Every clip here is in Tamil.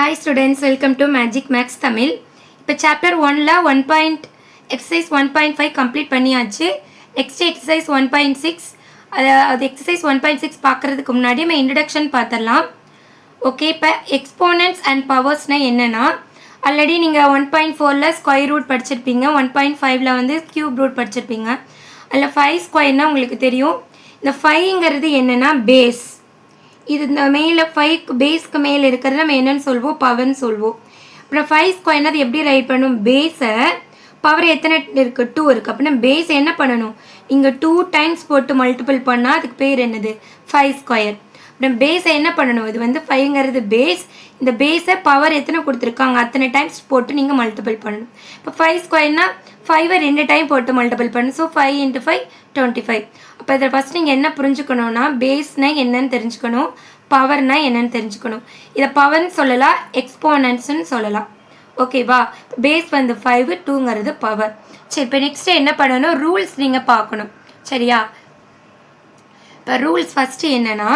Hi students, welcome to Magic Max Tamil. இப்போ chapter 1ல 1. exercise 1.5 complete பண்ணியாச்சு. Next exercise 1.6 அது exercise 1.6 பார்க்கறதுக்கு முன்னாடி நம்ம introduction பார்த்தறலாம். ஓகே, இப்போ exponents and powersனா என்னன்னா ஆல்ரெடி நீங்கள் 1.4ல ஸ்கொயர் ரூட் படிச்சிருப்பீங்க, 1.5ல வந்து கியூப் ரூட் படிச்சிருப்பீங்க. அதில் 5 ஸ்கொயர்னால் உங்களுக்கு தெரியும். இந்த 5ங்கிறது என்னென்னா பேஸ். இது இந்த மேலே 5 பேஸ்க்கு மேலே இருக்கிறது நம்ம என்னென்னு சொல்வோம், பவர்னு சொல்வோம். அப்புறம் 5 ஸ்கொயர்னது எப்படி ரைட் பண்ணணும், பேஸை பவர் எத்தனை இருக்குது, 2 இருக்குது. அப்படின்னா பேஸ் என்ன பண்ணணும், இங்கே 2 டைம்ஸ் போட்டு மல்டிபிள் பண்ணால் அதுக்கு பேர் என்னது, 5 ஸ்கொயர். அப்புறம் பேஸை என்ன பண்ணணும், இது வந்து 5ங்கிறது பேஸ். இந்த பேஸை பவர் எத்தனை கொடுத்துருக்காங்க அத்தனை டைம்ஸ் போட்டு நீங்கள் மல்டிபிள் பண்ணணும். இப்போ 5 ஸ்கொயர்னா 5ஐ 2 டைம் போட்டு மல்டிபிள் பண்ணணும். ஸோ 5 × 5 25. அப்போ இதில் ஃபஸ்ட் நீங்கள் என்ன புரிஞ்சுக்கணுன்னா, பேஸ்னால் என்னன்னு தெரிஞ்சுக்கணும், பவர்னா என்னன்னு தெரிஞ்சுக்கணும். இதை பவர்னு சொல்லலாம், எக்ஸ்போனன்ட்ஸ்ன்னு சொல்லலாம். ஓகேவா, பேஸ் வந்து 5, 2ங்கிறது பவர். சரி, இப்போ நெக்ஸ்ட்டு என்ன பண்ணணும், ரூல்ஸ் நீங்கள் பார்க்கணும். சரியா, இப்போ ரூல்ஸ் ஃபஸ்ட்டு என்னென்னா,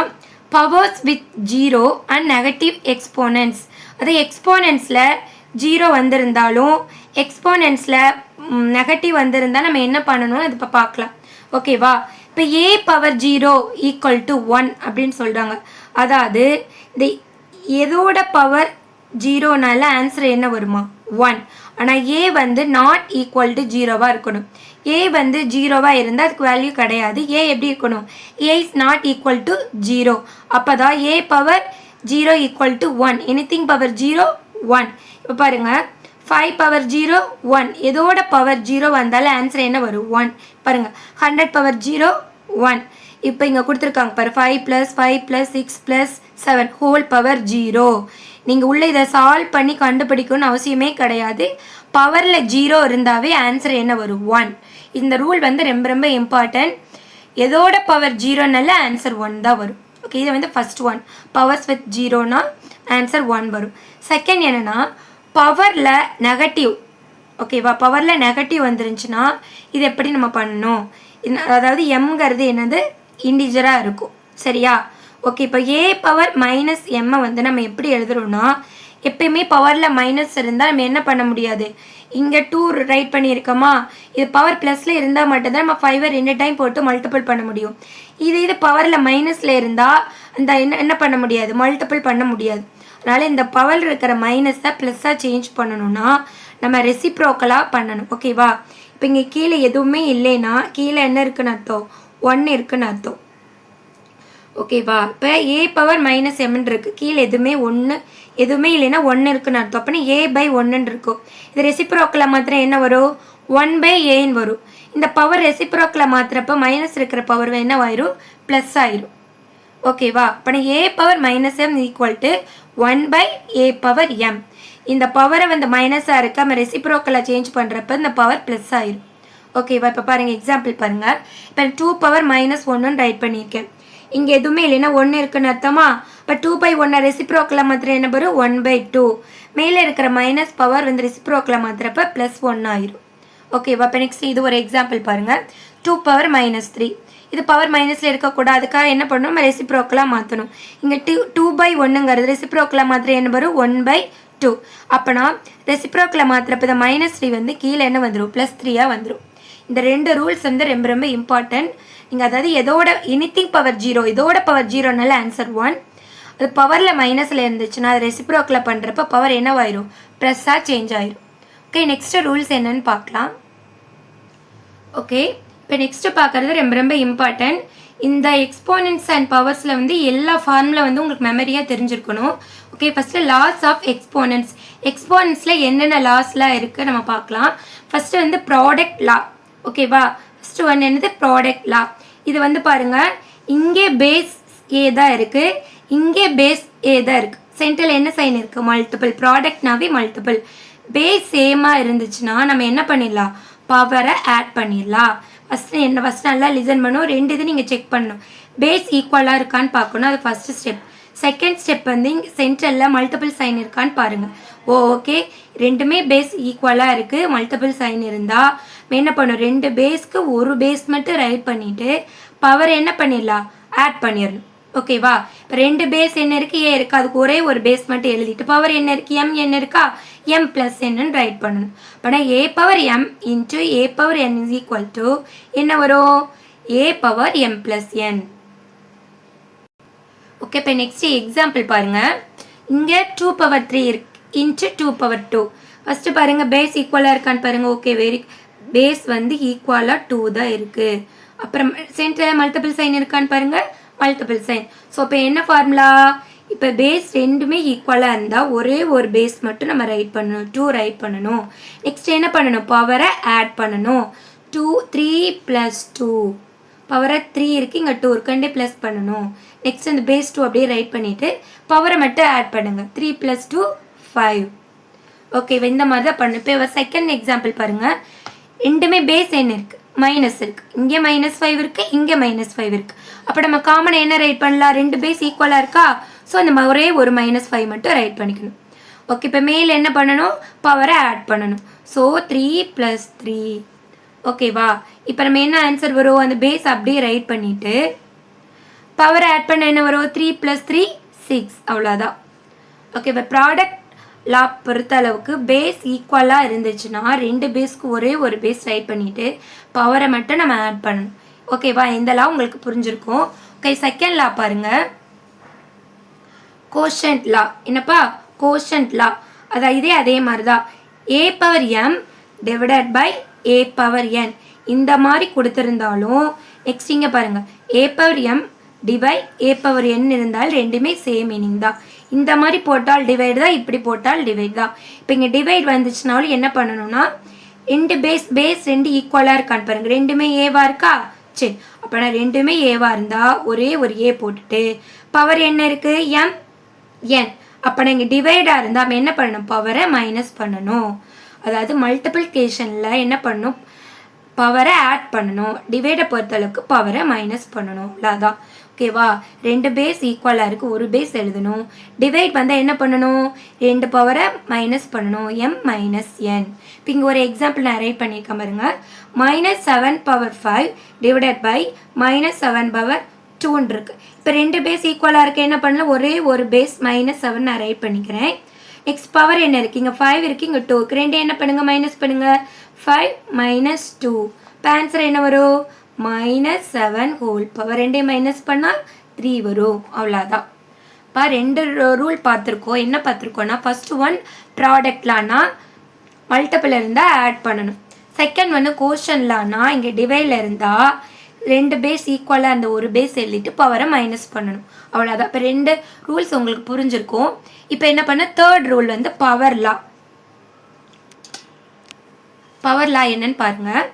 powers with 0 and negative exponents. அது எக்ஸ்போனன்ட்ஸில் 0 வந்திருந்தாலும் எக்ஸ்போனன்ட்ஸில் நெகட்டிவ் வந்திருந்தால் நம்ம என்ன பண்ணணும் அது இப்போ பார்க்கலாம். ஓகேவா, இப்போ a பவர் 0 = 1 அப்படின்னு சொல்கிறாங்க. அதாவது இந்த எதோட பவர் 0னால ஆன்சர் என்ன வருமா, 1. ஆனால் a வந்து நாட் ஈக்குவல் டு 0வாக இருக்கணும். a வந்து 0வாக இருந்தால் அதுக்கு வேல்யூ கிடையாது. a எப்படி இருக்கணும், a is not equal to 0. அப்போ தான் a பவர் 0 = 1. Anything power 0 1. இப்போ பாருங்கள், 5 பவர் 0 1. எதோட பவர் 0 வந்தாலும் ஆன்சர் என்ன வரும், 1. பாருங்கள், 100 பவர் 0 1. இப்போ இங்கே கொடுத்துருக்காங்க பாரு, 5 + 5 + 6 + 7 ஹோல் பவர் 0. நீங்கள் உள்ளே இதை சால்வ் பண்ணி கண்டுபிடிக்கணும்னு அவசியமே கிடையாது. பவரில் 0 இருந்தாவே ஆன்சர் என்ன வரும், 1. இந்த ரூல் வந்து ரொம்ப ரொம்ப இம்பார்ட்டன்ட். எதோட பவர் 0னால ஆன்சர் 1 தான் வரும். ஓகே, இது வந்து ஃபஸ்ட் ஒன். பவர்ஸ் வித் 0னா ஆன்சர் 1 வரும். செகண்ட் என்னென்னா, பவரில் நெகட்டிவ். ஓகேவா, பவரில் நெகட்டிவ் வந்துருந்துச்சுன்னா இது எப்படி நம்ம பண்ணணும், அதாவது எம்ங்கிறது என்னது, இன்டிஜராக இருக்கும். சரியா, ஓகே. இப்போ a பவர் -m வந்து நம்ம எப்படி எழுதுறோம்னா, எப்பயுமே பவரில் மைனஸ் இருந்தால் நம்ம என்ன பண்ண முடியாது, இங்கே 2 ரைட் பண்ணியிருக்கோமா, இது பவர் ப்ளஸில் இருந்தால் மட்டும்தான் நம்ம 5ஐ 2 டைம் போட்டு மல்டிபிள் பண்ண முடியும். இது பவரில் மைனஸில் இருந்தால் அந்த என்ன பண்ண முடியாது, மல்டிபிள் பண்ண முடியாது. அதனால் இந்த பவர் இருக்கிற மைனஸை ப்ளஸ்ஸாக சேஞ்ச் பண்ணணும்னா நம்ம ரெசிப்ரோக்கலாக பண்ணணும். ஓகேவா, இப்போ இங்கே கீழே எதுவுமே இல்லைன்னா கீழே என்ன இருக்குன்னு அர்த்தம், 1 இருக்குன்னு அர்த்தம். ஓகேவா, இப்போ a பவர் -m இருக்குது, கீழே எதுவுமே இல்லைன்னா 1 இருக்குன்னு அர்த்தம். அப்படின்னா a/1 இருக்கும். இது ரெசிப்ரோக்கலாக மாத்திரம் என்ன வரும், 1/a வரும். இந்த பவர் ரெசிப்ரோக்கலாக மாத்திரப்போ மைனஸ் இருக்கிற பவர் என்ன ஆயிரும், ப்ளஸ் ஆயிரும். ஓகேவா, அப்போ a power -m = 1/a power m. இந்த பவரை வந்து மைனஸாக இருக்க நம்ம ரெசிப்ரோக்கலாக சேஞ்ச் பண்ணுறப்ப இந்த பவர் ப்ளஸ் ஆயிரும். ஓகேவா, இப்போ பாருங்கள், எக்ஸாம்பிள் பாருங்கள். இப்போ 2 பவர் -1 ரைட் பண்ணியிருக்கேன். இங்கே எதுவுமே இல்லைன்னா 1 இருக்குன்னு அர்த்தமா. இப்போ 2/1 ரெசிப்ரோக்கலாக மாத்திரம் என்ன வரும், 1/2. மேலே இருக்கிற மைனஸ் பவர் வந்து ரெசிப்ரோக்கலாக மாத்திரப்ப +1 ஆயிரும். ஓகேவா, இப்போ நெக்ஸ்ட் இது ஒரு எக்ஸாம்பிள் பாருங்கள். 2 பவர் -3. இது பவர் மைனஸில் இருக்கக்கூடாது, அதுக்காக என்ன பண்ணணும், நம்ம ரெசிப்ரோக்கலாக மாற்றணும். இங்கே 2/1ங்கிறது ரெசிப்ரோக்கலாக மாத்திரம் என்ன வரும், 1/2. அப்போனா ரெசிப்ரோக்கலாக மாத்திரப்போ இந்த -3 வந்து கீழே என்ன வந்துடும், +3 வந்துடும். இந்த 2 ரூல்ஸ் வந்து ரொம்ப ரொம்ப இம்பார்ட்டன்ட். நீங்கள் அதாவது எதோட எனிதிங் பவர் 0, இதோட பவர் 0னால ஆன்சர் 1. அது பவரில் மைனஸில் இருந்துச்சுன்னா அது ரெசிப்ரோக்கலாக பண்ணுறப்ப பவர் என்னவாயிரும், ப்ளஸ்ஸாக சேஞ்ச் ஆயிரும். ஓகே, நெக்ஸ்ட்டு ரூல்ஸ் என்னன்னு பார்க்கலாம். ஓகே, இப்போ நெக்ஸ்ட்டு பார்க்குறது ரொம்ப ரொம்ப இம்பார்ட்டன்ட். இந்த எக்ஸ்போனன்ட்ஸ் அண்ட் பவர்ஸில் வந்து எல்லா ஃபார்முலா வந்து உங்களுக்கு மெமரியாக தெரிஞ்சிருக்கணும். Okay, first laws of exponents. எக்ஸ்போனன்ட்ஸில் என்னென்ன லாஸ்லாம் இருக்குது நம்ம பார்க்கலாம். ஃபஸ்ட்டு வந்து ப்ராடக்ட் லா. ஓகேவா, ஃபஸ்ட்டு ஒன்று என்னது, ப்ராடக்ட் லா. இது வந்து பாருங்கள், இங்கே பேஸ் a தான் இருக்குது, இங்கே பேஸ் a தான் இருக்குது. சென்டரில் என்ன சைன் இருக்குது, மல்டிபிள். ப்ராடக்ட்னாவே மல்டிபிள். பேஸ் சேமாக இருந்துச்சுன்னா நம்ம என்ன பண்ணிடலாம், பவரை ஆட் பண்ணிடலாம். ஃபஸ்ட்டு நல்லா லிசன் பண்ணணும். 2 இது நீங்கள் செக் பண்ணணும், பேஸ் ஈக்குவலாக இருக்கான்னு பார்க்கணும். அது ஃபஸ்ட்டு ஸ்டெப். செகண்ட் ஸ்டெப் வந்து இங்கே சென்டரில் மல்டிபிள் சைன் இருக்கான்னு பாருங்கள். ஓகே, ரெண்டுமே பேஸ் ஈக்குவலாக இருக்குது, மல்டிபிள் சைன் இருந்தால் என்ன பண்ணும், 2 பேஸ்க்கு ஒரு பேஸ் மட்டும் ரைட் பண்ணிவிட்டு பவர் என்ன பண்ணிடலாம், ஆட் பண்ணிடணும். ஓகேவா? இப்போ ரெண்டு பேஸ் என்ன இருக்குது, ஏ இருக்குது, அதுக்கு ஒரே ஒரு பேஸ் மட்டும் எழுதிட்டு பவர் என்ன இருக்குது, எம் என்ன இருக்கா, எம் ப்ளஸ் என்னன்னு ரைட் பண்ணணும். அப்படின்னா A power M into A power N is equal to என்ன வரும், A power M plus N. Okay, இப்போ நெக்ஸ்ட் எக்ஸாம்பிள் பாருங்கள். இங்கே 2 பவர் 3 இருக்கு இன்ட்டு 2 பவர் 2. ஃபஸ்ட்டு பாருங்கள் பேஸ் ஈக்குவலாக இருக்கான்னு பாருங்கள். ஓகே, பேஸ் வந்து ஈக்குவலாக 2 தான் இருக்குது. அப்புறம் சென்டரில் மல்டிபிள் சைன் இருக்கான்னு பாருங்கள், மல்டிபிள் சைன். ஸோ இப்போ என்ன ஃபார்முலா, இப்போ பேஸ் ரெண்டுமே ஈக்குவலாக இருந்தால் ஒரே ஒரு பேஸ் மட்டும் நம்ம ரைட் பண்ணணும், 2 ரைட் பண்ணணும். நெக்ஸ்ட் என்ன பண்ணணும், பவரை ஆட் பண்ணணும். 3 + 2 பவரை 3 இருக்குது, இங்கே 2 இருக்குண்டே ப்ளஸ் பண்ணணும். நெக்ஸ்ட் இந்த பேஸ் 2 அப்படியே ரைட் பண்ணிவிட்டு பவரை மட்டும் ஆட் பண்ணுங்கள். 3 + 2 5. ஓகே, இந்த மாதிரி தான் பண்ணணும். இப்போ செகண்ட் எக்ஸாம்பிள் பாருங்கள். ரெண்டுமே பேஸ் என்ன இருக்குது, மைனஸ் இருக்குது. இங்கே -5 இருக்குது, இங்கே -5 இருக்குது. அப்போ நம்ம காமனை என்ன ரைட் பண்ணலாம், ரெண்டு பேஸ் ஈக்குவலாக இருக்கா, ஸோ அந்த ஒரே ஒரு -5 மட்டும் ரைட் பண்ணிக்கணும். ஓகே, இப்போ மேலே என்ன பண்ணணும், பவரை ஆட் பண்ணணும். ஸோ 3 + 3. ஓகேவா? இப்போ நம்ம என்ன ஆன்சர் வரும், அந்த பேஸ் அப்படியே ரைட் பண்ணிவிட்டு பவரை ஆட் பண்ண என்ன வரும், 3 + 3 6. அவ்வளோதான். ஓகே, இப்போ ப்ராடக்ட் லா பொறுத்த அளவுக்கு பேஸ் ஈக்குவலாக இருந்துச்சுன்னா ரெண்டு பேஸ்க்கு ஒரே ஒரு பேஸ் ரைட் பண்ணிவிட்டு பவரை மட்டும் நம்ம ஆட் பண்ணணும். ஓகேவா? இந்த லா உங்களுக்கு புரிஞ்சிருக்கும். ஓகே, செகண்ட் லா பாருங்கள். Quotient law. என்னப்பா, கோஷன்ட் லா. அதான் அதே மாதிரி தான். A power M divided by A power N இந்த மாதிரி கொடுத்துருந்தாலும் நெக்ஸ்ட் இங்கே பாருங்கள், A power M divide A power N இருந்தால் ரெண்டுமே சேம் மீனிங் தான். இந்த மாதிரி போட்டால் டிவைட் தான், இப்படி போட்டால் டிவைட் தான். இப்போ இங்கே டிவைட் வந்துச்சுனாலும் என்ன பண்ணணும்னா ரெண்டு பேஸ் ரெண்டு ஈக்குவலாக இருக்கான்னு பாருங்கள். ரெண்டுமே ஏவாக இருக்கா, சரி. அப்போ நான் ரெண்டுமே ஏவாக இருந்தால் ஒரே ஒரு ஏ போட்டுட்டு பவர் என்ன இருக்குது, எம் என். அப்போ நான் இங்கே டிவைடாக இருந்தால் நம்ம என்ன பண்ணணும், பவரை மைனஸ் பண்ணணும். அதாவது மல்டிப்ளிகேஷனில் என்ன பண்ணணும், பவரை ஆட் பண்ணணும். டிவைடை பொறுத்தளவுக்கு பவரை மைனஸ் பண்ணணும். அவ்வளோதான். ஓகேவா? ரெண்டு பேஸ் ஈக்குவலாக இருக்குது, ஒரு பேஸ் எழுதணும். டிவைட் வந்தால் என்ன பண்ணணும், ரெண்டு பவரை மைனஸ் பண்ணணும், எம் மைனஸ் என். இப்போ இங்கே ஒரு எக்ஸாம்பிள் நான் ரைட் பண்ணியிருக்கேன் பாருங்க. -7 பவர் 5 டிவைடட் பை -7 பவர் 2 இருக்குது. இப்போ ரெண்டு பேஸ் ஈக்குவலாக இருக்குது, என்ன பண்ணலாம், ஒரே ஒரு பேஸ் -7 நான் ரைட் பண்ணிக்கிறேன். நெக்ஸ்ட் பவர் என்ன இருக்குது, இங்கே 5 இருக்குது, இங்கே 2 இருக்குது. ரெண்டு என்ன பண்ணுங்கள், மைனஸ் பண்ணுங்கள். 5 - 2. இப்போ ஆன்சர் என்ன வரும், -7 ஹோல் பவர். ரெண்டே மைனஸ் பண்ணால் 3 வரும். அவ்வளோதான். இப்போ ரெண்டு ரூல் பார்த்துருக்கோம். என்ன பார்த்துருக்கோன்னா, first one product Lana multiple இருந்தால் ஆட் பண்ணணும். செகண்ட் வந்து கோஷன் லானா இங்கே டிவைடில் இருந்தால் ரெண்டு பேஸ் ஈக்குவலாக அந்த ஒரு பேஸ் எழுதிட்டு பவரை மைனஸ் பண்ணணும். அவ்வளோதான். இப்போ ரெண்டு ரூல்ஸ் உங்களுக்கு புரிஞ்சிருக்கும். இப்போ என்ன பண்ண, தேர்ட் ரூல் வந்து பவர் லா. பவர் லா என்னன்னு பாருங்கள்.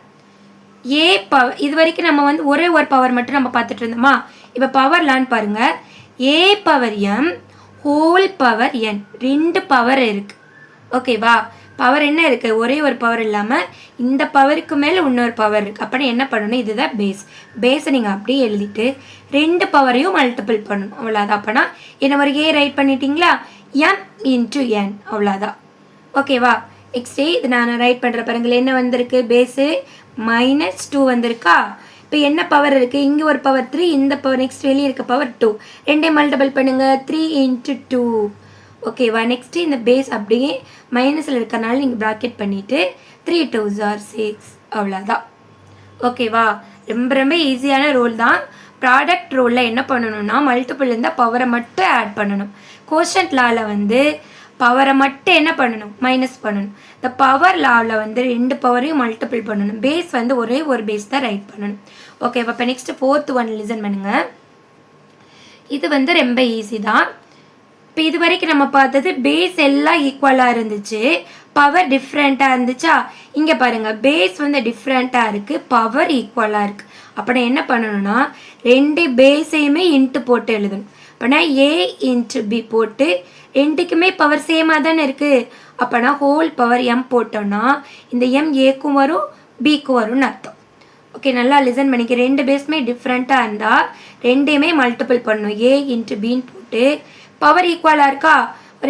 ஏ பவர், இது வரைக்கும் நம்ம வந்து ஒரே ஒரு பவர் மட்டும் நம்ம பார்த்துட்டு இருந்தோமா. இப்போ பவர் லான்னு பாருங்கள். A power M whole power n ரெண்டு பவர் இருக்குது. ஓகேவா? பவர் என்ன இருக்குது, ஒரே ஒரு பவர் இல்லாமல் இந்த பவருக்கு மேலே இன்னொரு பவர் இருக்குது. அப்போ என்ன பண்ணணும், இதுதான் பேஸை நீங்கள் அப்படியே எழுதிட்டு ரெண்டு பவரையும் மல்டிபிள் பண்ணணும். அவ்வளோதான். அப்போனா என்ன ஒரு ஏ ரைட் பண்ணிட்டீங்களா, எம் இன்ட்டு என். அவ்வளோதான். ஓகேவா? நெக்ஸ்ட்டு இது நான் ரைட் பண்ணுற பாருங்கள். என்ன வந்திருக்கு, பேஸு -2 வந்திருக்கா. இப்போ என்ன பவர் இருக்குது, இங்கே ஒரு பவர் 3, இந்த பவர் நெக்ஸ்ட் வெளியே இருக்க பவர் 2. ரெண்டே மல்டிபிள் பண்ணுங்கள், 3 × 2. ஓகேவா? நெக்ஸ்ட்டு இந்த பேஸ் அப்படியே மைனஸில் இருக்கிறனால நீங்கள் ப்ராக்கெட் பண்ணிவிட்டு 3 × 2 = 6. அவ்வளோதான். ஓகேவா? ரொம்ப ரொம்ப ஈஸியான ரூல் தான். ப்ராடக்ட் ரூலில் என்ன பண்ணணும்னா மல்டிபிள் இருந்தால் பவரை மட்டும் ஆட் பண்ணணும். கோஷன்ட் லாவில் வந்து பவரை மட்டும் என்ன பண்ணணும், மைனஸ் பண்ணணும். இந்த பவர் லாவில் வந்து ரெண்டு பவரையும் மல்டிபிள் பண்ணணும். பேஸ் வந்து ஒரே ஒரு பேஸ் தான் ரைட் பண்ணணும். ஓகே, இப்போ நெக்ஸ்ட்டு ஃபோர்த் ஒன் லிசன் பண்ணுங்கள். இது வந்து ரொம்ப ஈஸி தான். இப்போ இது வரைக்கும் நம்ம பார்த்தது பேஸ் எல்லாம் ஈக்குவலாக இருந்துச்சு, பவர் டிஃப்ரெண்ட்டாக இருந்துச்சா. இங்கே பாருங்கள், பேஸ் வந்து டிஃப்ரெண்ட்டாக இருக்குது, பவர் ஈக்குவலாக இருக்குது. அப்போ நான் என்ன பண்ணணும்னா ரெண்டு பேஸையுமே இன்ட்டு போட்டு எழுதணும். அப்போனா ஏ இன்ட்டு பி போட்டு ரெண்டுக்குமே பவர் சேமாக தானே இருக்குது. அப்போனா ஹோல் பவர் எம் போட்டோன்னா இந்த எம் ஏக்கும் வரும் பிக்கும் வரும்னு அர்த்தம். ஓகே, நல்லா லிசன் பண்ணிக்க. ரெண்டு பேஸுமே டிஃப்ரெண்ட்டாக இருந்தால் ரெண்டையுமே மல்டிபிள் பண்ணணும். ஏ இன்ட்டு பின்னு போட்டு பவர் ஈக்குவலாக இருக்கா,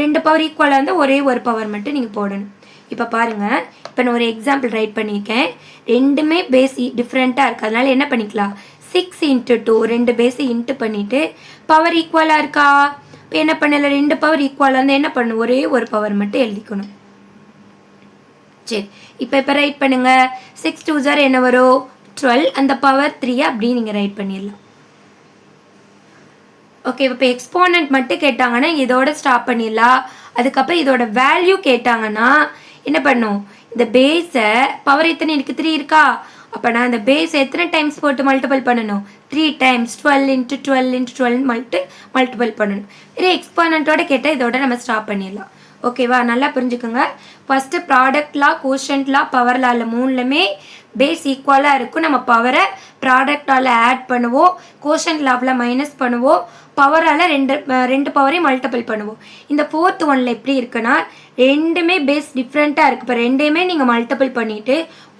ரெண்டு பவர் ஈக்குவலாக இருந்தால் ஒரே ஒரு பவர் மட்டும் நீங்கள் போடணும். இப்போ பாருங்கள், இப்போ நான் ஒரு எக்ஸாம்பிள் ரைட் பண்ணியிருக்கேன். ரெண்டுமே பேஸ் டிஃப்ரெண்ட்டாக இருக்குது, அதனால் என்ன பண்ணிக்கலாம், 6 இன்ட்டு 2 2 பேஸை இன்ட்டு பண்ணிவிட்டு பவர் ஈக்குவலாக இருக்கா? இப்போ என்ன பண்ணல, 2 பவர் ஈக்குவலாக இருந்தால் என்ன பண்ணணும், ஒரே ஒரு பவர் மட்டும் எழுதிக்கணும். சரி, இப்போ ரைட் பண்ணுங்கள். 6 2 0 என்ன வரும், 12. அந்த பவர் 3 அப்படி நீங்கள் ரைட் பண்ணிடலாம். ஓகே, இப்போ எக்ஸ்போனன்ட் மட்டும் கேட்டாங்கன்னா இதோட ஸ்டாப் பண்ணிடலாம். அதுக்கப்புறம் இதோட வேல்யூ கேட்டாங்கன்னா என்ன பண்ணும், இந்த பேஸை பவர் எத்தனை இருக்குது, 3 இருக்கா? அப்போ நான் அந்த பேஸ் எத்தனை டைம்ஸ் போட்டு மல்டிபிள் பண்ணணும், 3 டைம்ஸ். 12 இன்ட்டு 12 இன்ட்டு 12 மல்டிபிள் பண்ணணும். இதே எக்ஸ்போனண்ட்டோட கேட்டால் இதோட நம்ம ஸ்டாப் பண்ணிடலாம். ஓகேவா, நல்லா புரிஞ்சுக்கோங்க. ஃபஸ்ட்டு ப்ராடக்ட் லா, கோஷன்ட் லா, பவர் லாவில் மூணுலுமே பேஸ் ஈக்குவலாக இருக்கும். நம்ம பவரை ப்ராடக்டால் ஆட் பண்ணுவோம், கோஷன்ட் லாவில் மைனஸ் பண்ணுவோம், பவரால் ரெண்டு பவரையும் மல்டிபிள் பண்ணுவோம். இந்த 4th ஒன்னில் எப்படி இருக்குன்னா ரெண்டுமே பேஸ் டிஃப்ரெண்ட்டாக இருக்குது. இப்போ ரெண்டையுமே நீங்கள் மல்டிபிள் பண்ணிவிட்டு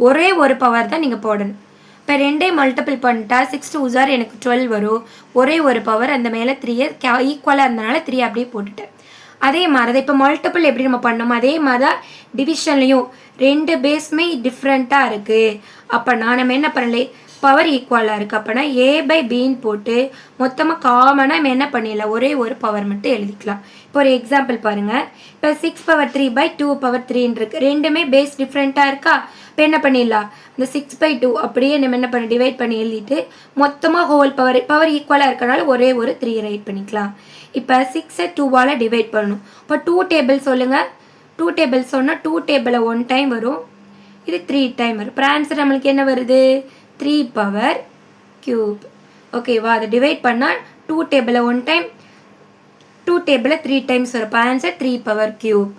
ஒரே ஒரு பவர் தான் நீங்கள் போடணும். இப்போ ரெண்டையும் மல்டிபிள் பண்ணிட்டா 6 2 0 எனக்கு 12 வரும். ஒரே ஒரு பவர் அந்த மேலே 3 ஈக்குவலாக இருந்தனால 3 அப்படியே போட்டுட்டேன். அதே மாதிரி தான் இப்போ மல்டிபிள் எப்படி நம்ம பண்ணோமோ அதே மாதிரி தான் டிவிஷன்லையும் ரெண்டு பேஸுமே டிஃப்ரெண்ட்டாக இருக்குது. அப்போனா நம்ம என்ன பண்ணல, பவர் ஈக்குவலாக இருக்குது. அப்போனா A/Bன்னு போட்டு மொத்தமாக காமனாக நம்ம என்ன பண்ணிடலாம், ஒரே ஒரு பவர் மட்டும் எழுதிக்கலாம். இப்போ ஒரு எக்ஸாம்பிள் பாருங்கள். இப்போ 6/3/2/3 இருக்குது. ரெண்டுமே பேஸ் டிஃப்ரெண்ட்டாக இருக்கா? இப்போ என்ன பண்ணிடலாம், இந்த 6/2 அப்படியே நம்ம என்ன பண்ண டிவைட் பண்ணி எழுதிட்டு மொத்தமாக ஹோல் பவர் ஈக்குவலாக இருக்கனால ஒரே ஒரு 3 ரைட் பண்ணிக்கலாம். இப்போ 6 2ஆல் டிவைட் பண்ணணும். இப்போ 2 டேபிள் சொல்லுங்கள். 2 டேபிள் சொன்னால் 2 டேபிளை 1 டைம் வரும், இது 3 டைம் வரும். இப்போ ஆன்சர் நம்மளுக்கு என்ன வருது, 3 பவர் கியூப். ஓகேவா, அதை டிவைட் பண்ணால் 2 டேபிளை 1 டைம், 2 டேபிளை 3 டைம்ஸ் வரும். இப்போ ஆன்சர் 3 பவர் கியூப்.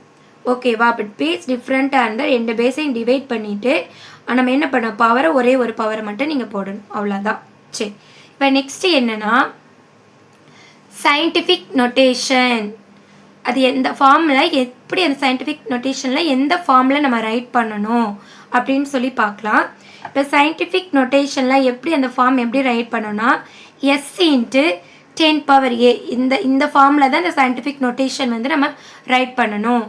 ஓகேவா, அப்போ பேஸ் டிஃப்ரெண்ட்டாக இருந்தால் ரெண்டு பேஸையும் டிவைட் பண்ணிவிட்டு நம்ம என்ன பண்ணோம், பவரை ஒரே ஒரு பவரை மட்டும் நீங்கள் போடணும், அவ்வளோதான். சரி, இப்போ நெக்ஸ்ட்டு என்னென்னா சயின்டிஃபிக் நொட்டேஷன். அது எந்த ஃபார்மில், எப்படி அந்த சயின்டிஃபிக் நொட்டேஷனில் எந்த ஃபார்மில் நம்ம ரைட் பண்ணணும் அப்படின்னு சொல்லி பார்க்கலாம். இப்போ சயின்டிஃபிக் நொட்டேஷனில் எப்படி அந்த ஃபார்ம் எப்படி ரைட் பண்ணணும்னா S இன்ட்டு 10⁻A இந்த ஃபார்மில் தான் இந்த சயின்டிஃபிக் நொட்டேஷன் வந்து நம்ம ரைட் பண்ணணும்.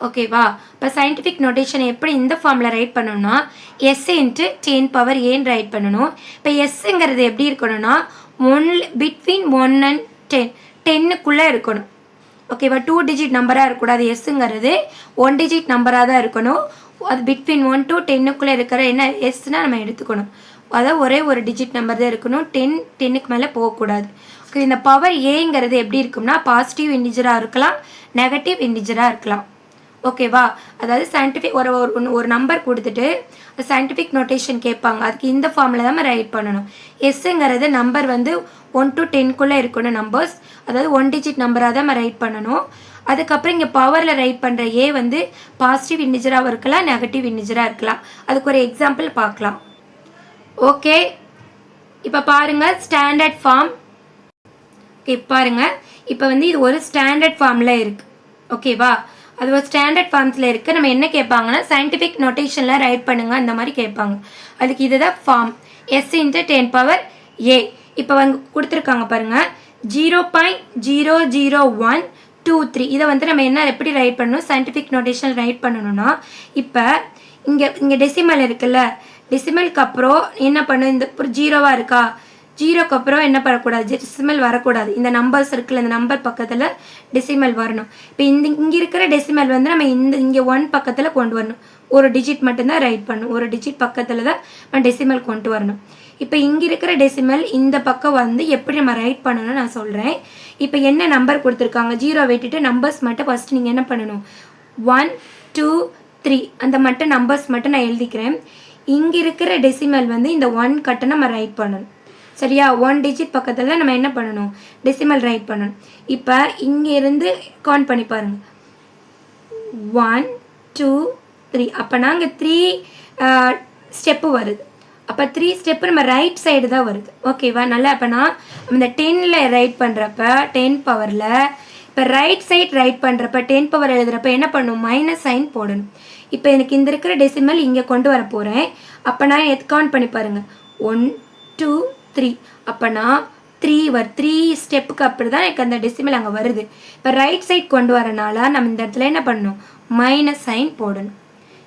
ஓகேவா, இப்போ சயின்டிஃபிக் நொட்டேஷனை எப்படி இந்த ஃபார்மில் ரைட் பண்ணணும்னா S இன்ட்டு 10⁻Aன்னு ரைட் பண்ணணும். இப்போ எஸ்ஸுங்கிறது எப்படி இருக்கணும்னா பிட்வீன் 1 and 10 10க்குள்ளே இருக்கணும். ஓகேவா, 2 டிஜிட் நம்பராக இருக்கக்கூடாது. எஸ்ஸுங்கிறது 1 டிஜிட் நம்பராக தான் இருக்கணும். அது பிட்வீன் 1 to 10க்குள்ளே இருக்கிற என்ன எஸ்னால் நம்ம எடுத்துக்கணும். அதாவது ஒரே ஒரு டிஜிட் நம்பர் தான் இருக்கணும், 10க்கு மேலே போகக்கூடாது. ஓகே, இந்த பவர் ஏங்கிறது எப்படி இருக்கும்னா பாசிட்டிவ் இன்டிஜராக இருக்கலாம், நெகட்டிவ் இன்டிஜராக இருக்கலாம். ஓகேவா, அதாவது சயின்டிஃபிக் ஒரு நம்பர் கொடுத்துட்டு சயின்டிஃபிக் நோட்டேஷன் கேட்பாங்க, அதுக்கு இந்த ஃபார்மில் தான் நம்ம ரைட் பண்ணணும். எஸ்ஸுங்கிறது நம்பர் வந்து 1 to 10க்குள்ளே இருக்கணும் நம்பர்ஸ், அதாவது 1 டிஜிட் நம்பராக தான் நம்ம ரைட் பண்ணணும். அதுக்கப்புறம் இங்கே பவரில் ரைட் பண்ணுற ஏ வந்து பாசிட்டிவ் இன்டிஜராகவும் இருக்கலாம், நெகட்டிவ் இன்டிஜராக இருக்கலாம். அதுக்கு ஒரு எக்ஸாம்பிள் பார்க்கலாம். ஓகே, இப்போ பாருங்கள் ஸ்டாண்டர்ட் ஃபார்ம். ஓகே பாருங்கள், இப்போ வந்து இது ஒரு ஸ்டாண்டர்ட் ஃபார்மில் இருக்குது. ஓகேவா, அது ஒரு ஸ்டாண்டர்ட் ஃபார்ம்ஸில் இருக்குது. நம்ம என்ன கேட்பாங்கன்னா சயின்டிஃபிக் நோட்டேஷனில் ரைட் பண்ணுங்க அந்த மாதிரி கேட்பாங்க. அதுக்கு இதுதான் ஃபார்ம் S இன்ட்டு 10⁻A. இப்போ வந்து கொடுத்துருக்காங்க பாருங்கள் 0.00123. இதை வந்து நம்ம என்ன எப்படி ரைட் பண்ணணும், சயின்டிஃபிக் நோட்டேஷன் ரைட் பண்ணணும்னா இப்போ இங்கே டெசிமல் இருக்குல்ல, டெசிமலுக்கு அப்புறம் என்ன பண்ணும், இந்த ஒரு ஜீரோவாக இருக்கா, ஜீரோக்கு அப்புறம் என்ன பண்ணக்கூடாது, டெசிமல் வரக்கூடாது. இந்த நம்பர்ஸ் இருக்குல்ல, இந்த நம்பர் பக்கத்தில் டெசிமல் வரணும். இப்போ இங்கே இருக்கிற டெசிமல் வந்து நம்ம இங்கே 1 பக்கத்தில் கொண்டு வரணும். ஒரு டிஜிட் மட்டும்தான் ரைட் பண்ணணும், ஒரு டிஜிட் பக்கத்தில் தான் நம்ம டெசிமல் கொண்டு வரணும். இப்போ இங்கே இருக்கிற டெசிமல் இந்த பக்கம் வந்து எப்படி நம்ம ரைட் பண்ணணும்னு நான் சொல்கிறேன். இப்போ என்ன நம்பர் கொடுத்துருக்காங்க, 0 விட்டுட்டு நம்பர்ஸ் மட்டும் ஃபஸ்ட்டு நீங்கள் என்ன பண்ணணும், 1 2 3 அந்த மட்டும் நம்பர்ஸ் மட்டும் நான் எழுதிக்கிறேன். இங்கே இருக்கிற டெசிமல் வந்து இந்த 1 கட்டை நம்ம ரைட் பண்ணணும். சரியா, 1 டிஜிட் பக்கத்தில் நம்ம என்ன பண்ணணும், டெசிமல் ரைட் பண்ணணும். இப்போ இங்கேருந்து கவுண்ட் பண்ணி பாருங்கள், 1 2 3. அப்போ நாங்கள் 3 ஸ்டெப்பு வருது. அப்போ 3 ஸ்டெப்பு நம்ம ரைட் சைடு தான் வருது. ஓகேவா, நல்லா. அப்போனா இந்த 10ல் ரைட் பண்ணுறப்ப 10 பவரில் இப்போ ரைட் சைட் ரைட் பண்ணுறப்ப 10 பவர் எழுதுகிறப்ப என்ன பண்ணணும், மைனஸ் சைன் போடணும். இப்போ எனக்கு இந்த இருக்கிற டெசிமல் இங்கே கொண்டு வர போகிறேன். அப்போ நான் கவுண்ட் பண்ணி பாருங்கள், 1 2 3. அப்போனா 3 ஸ்டெப்புக்கு அப்படி தான் எனக்கு அந்த டெசிமல் அங்கே வருது. இப்போ ரைட் சைட் கொண்டு வரனால நம்ம இந்த இடத்துல என்ன பண்ணணும், மைனஸ் சைன் போடணும்.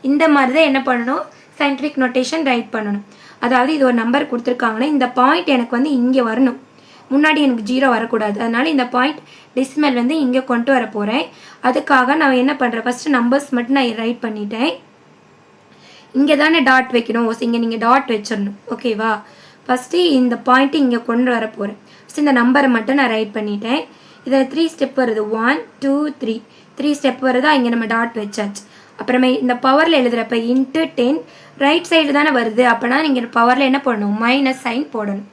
இந்த மாதிரி தான் என்ன பண்ணணும், சயின்டிஃபிக் நோட்டேஷன் ரைட் பண்ணணும். அதாவது இது ஒரு நம்பர் கொடுத்துருக்காங்கன்னா இந்த பாயிண்ட் எனக்கு வந்து இங்கே வரணும், முன்னாடி எனக்கு 0 வரக்கூடாது. அதனால் இந்த பாயிண்ட் டெசிமல் வந்து இங்கே கொண்டு வர போகிறேன். அதுக்காக நான் என்ன பண்ணுறேன், ஃபஸ்ட்டு நம்பர்ஸ் மட்டும் நான் ரைட் பண்ணிட்டேன். இங்கே தானே டாட் வைக்கணும், இங்கே நீங்கள் டாட் வச்சிடணும். ஓகேவா? ஃபஸ்ட்டு இந்த பாயிண்ட்டு இங்கே கொண்டு வர போகிறேன். ஃபஸ்ட்டு இந்த நம்பரை மட்டும் நான் ரைட் பண்ணிட்டேன். இதில் 3 ஸ்டெப் வருது, 1 2 3 ஸ்டெப் வருதா, இங்கே நம்ம டாட் வச்சாச்சு. அப்புறமே இந்த பவரில் எழுதுகிறப்ப இன்ட்டு 10 ரைட் சைடு தானே வருது, அப்போனா நீங்கள் பவரில் என்ன பண்ணணும், மைனஸ் சைன் போடணும்.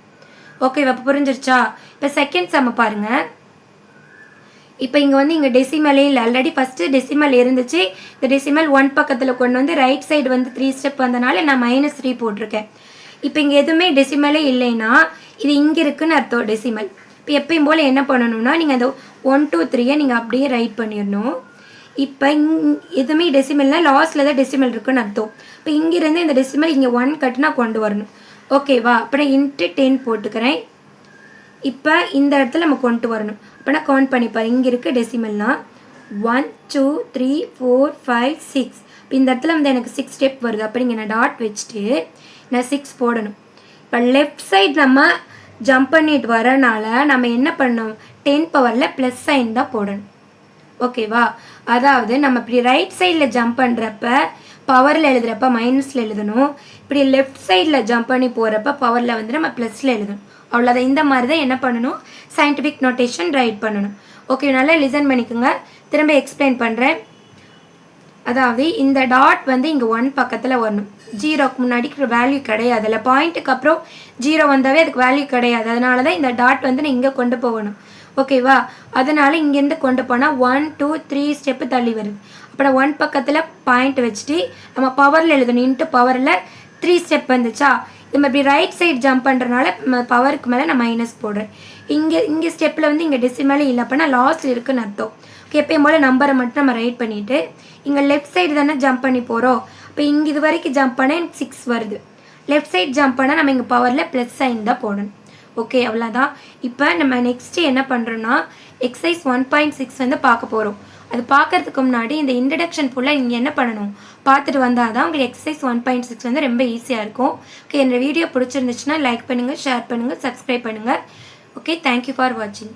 ஓகேவா? இப்போ புரிஞ்சிருச்சா? இப்போ செகண்ட் சம்ம பாருங்கள். இப்போ இங்கே வந்து இங்கே டெசிமலே இல்லை, ஆல்ரெடி ஃபஸ்ட்டு டெசிமல் இருந்துச்சு. இந்த டெசிமல் 1 பக்கத்தில் கொண்டு வந்து ரைட் சைடு வந்து 3 ஸ்டெப் வந்தனால நான் -3 போட்டிருக்கேன். இப்போ இங்கே எதுவுமே டெசிமலே இல்லைன்னா இது இங்கே இருக்குன்னு அர்த்தம் டெசிமல். இப்போ எப்பயும் போல் என்ன பண்ணணும்னா நீங்கள் அந்த 1 2 3 நீங்கள் அப்படியே ரைட் பண்ணிடணும். இப்போ எதுவுமே டெசிமல்னால் லாஸ்ட்டில் தான் டெசிமல் இருக்குன்னு அர்த்தம். இப்போ இங்கேருந்து இந்த டெசிமல் இங்கே 1 கட்டுனா கொண்டு வரணும். ஓகேவா? அப்போ நான் இன்ட்டு 10 போட்டுக்கிறேன். இப்போ இந்த இடத்துல நம்ம கொண்டு வரணும். அப்போ நான் கவுண்ட் பண்ணிப்பேன். இங்கே இருக்க டெசிமல்னா 1 2 3 4 5 6. இப்போ இந்த இடத்துல வந்து எனக்கு 6 ஸ்டெப் வருது. அப்போ நீங்கள் நான் டாட் வச்சுட்டு நான் 6 போடணும். இப்போ லெஃப்ட் சைடு நம்ம ஜம்ப் பண்ணிட்டு வரனால நம்ம என்ன பண்ணோம், 10 பவரில் ப்ளஸ் சைன் தான் போடணும். ஓகேவா? அதாவது நம்ம இப்படி ரைட் சைடில் ஜம்ப் பண்ணுறப்ப பவரில் எழுதுகிறப்ப மைனஸில் எழுதணும், இப்படி லெஃப்ட் சைடில் ஜம்ப் பண்ணி போகிறப்ப பவரில் வந்து நம்ம ப்ளஸில் எழுதணும். அவ்வளோதான். இந்த மாதிரி தான் என்ன பண்ணணும், சயின்டிஃபிக் நோட்டேஷன் ரைட் பண்ணணும். ஓகே, நல்லா லிசன் பண்ணிக்கோங்க. திரும்ப எக்ஸ்பிளைன் பண்ணுறேன். அதாவது இந்த டாட் வந்து இங்கே 1 பக்கத்தில் வரணும். 0க்கு முன்னாடி வேல்யூ கிடையாது, அதில் பாயிண்ட்டுக்கு அப்புறம் 0 வந்தாவே அதுக்கு வேல்யூ கிடையாது. அதனால தான் இந்த டாட் வந்து நான் இங்கே கொண்டு போகணும். ஓகேவா? அதனால் இங்கேருந்து கொண்டு போனால் 1 2 3 ஸ்டெப்பு தள்ளி வருது. அப்புறம் 1 பக்கத்தில் பாயிண்ட் வச்சுட்டு நம்ம பவரில் எழுதணும். இன்ட்டு பவரில் 3 ஸ்டெப் வந்துச்சா, நம்ம இப்படி ரைட் சைடு ஜம்ப் பண்ணுறதுனால பவருக்கு மேலே நான் மைனஸ் போடுறேன். இங்கே ஸ்டெப்பில் வந்து இங்கே டெசிமலே இல்லை, அப்போனா லாஸ்ட் இருக்குன்னு அர்த்தம். ஓகே, எப்பயும் போல் நம்பரை மட்டும் நம்ம ரைட் பண்ணிவிட்டு இங்கே லெஃப்ட் சைடு தானே ஜம்ப் பண்ணி போகிறோம். இப்போ இங்கே இது வரைக்கும் ஜம்ப் பண்ண 6 வருது. லெஃப்ட் சைடு ஜம்ப் பண்ணால் நம்ம இங்கே பவரில் ப்ளஸ் சைன் தான் போடணும். ஓகே, அவ்வளோதான். இப்போ நம்ம நெக்ஸ்ட்டு என்ன பண்ணுறோன்னா எக்ஸசைஸ் 1.6 வந்து பார்க்க போகிறோம். அது பார்க்கறதுக்கு முன்னாடி இந்த இன்ட்ரடக்ஷன் ஃபுல்லாக நீங்கள் என்ன பண்ணணும், பார்த்துட்டு வந்தால் தான் உங்களுக்கு எக்ஸசைஸ் 1.6 வந்து ரொம்ப ஈஸியாக இருக்கும். ஓகே, இந்த வீடியோ பிடிச்சிருந்துச்சுன்னா லைக் பண்ணுங்கள், ஷேர் பண்ணுங்கள், சப்ஸ்கிரைப் பண்ணுங்கள். ஓகே, தேங்க்யூ ஃபார் வாட்சிங்.